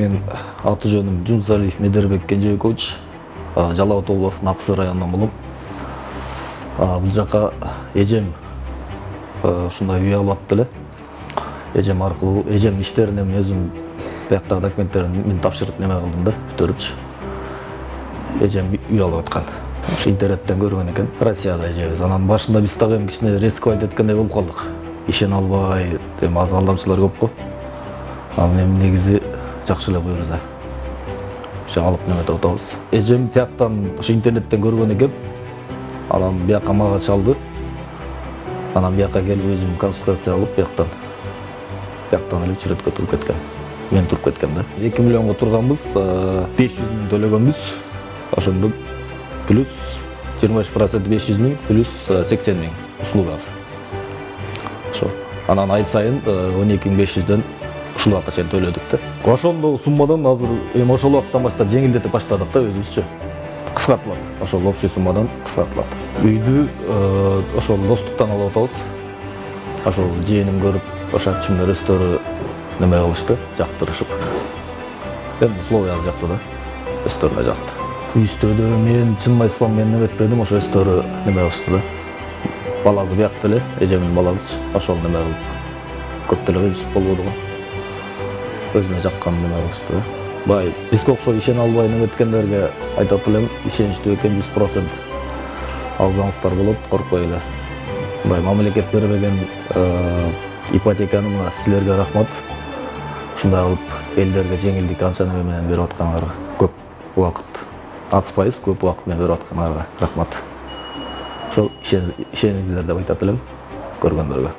Мен аты жөнім Жунсалиев Медербек Кенжебекович, Жалал Абад облысының Ақсай районунан болом. Бұл жаққа эжем ушундай үй алып аттылы. Эжем аркылуу, эжем иштерине мен өзүм бияктагы документтерин мен тапшырып неме кылдым да, көтөрүпчү. Эжем үй алып аткан. Ушу интернеттен көргөн экен. Россияда эжебиз. Анан башында биз дагы кичине рисковать эткендей болуп калдык. Ишене албай, аз алдамчылар көп го. Анан эми негизи жакшы эле буюрса. Ошо алып неметип атабыз. Эжем тияктан ошо интернеттен көргөн экен. Анан бияка мага чалды. Анан бияка келип өзүм консультация алып бияктан эле чүрөткө туруп кеткен. Мен туруп кеткен да. 2 миллионго турганбыз, 500 миң төлөгөнбүз. Ошондо плюс 25% 500 миң плюс 80 миң услугасы. Ошо. Анан ай сайын 12.500ден ушул убакка чейин төлөдүк да. Ошондо суммадан азыр эми ошол убактан баштап жеңилдетип баштадык да өзүбүзчө. Кыскартылат. Ошол общий суммадан кыскартылат. Үйдү ошол достуктан алып атабыз. Ошол жээним көрүп, ошо чүмдөр өстөрү неме кылышты, жактырышып. Эми условия жакты да. Өстөрүнө жакты. Үйстөдө мен чынын айтсам мен неметпедим, ошо өстөрү неме кылышты да. Баласы биякта эле, эжемдин баласы, ошол неме кылып. Көп деле кыйынчылык болбоду го. Өзүнө жаккан неме кылышты да. Бай, бизге окшоп ишене албай неметкендерге айтат элем, ишеничтүү экен 100%. Алсаңыздар болот, коркпой эле. Мындай мамлекет бербеген ипотеканы мына силерге рахмат. Ушундай кылып элдерге жеңилдик анча неме менен берип аткандарга көп убакыт, аз-пайыз көп убакыт менен берип аткандарга рахмат. Ошол ишениңиздер деп айтат элем көргөндөргө.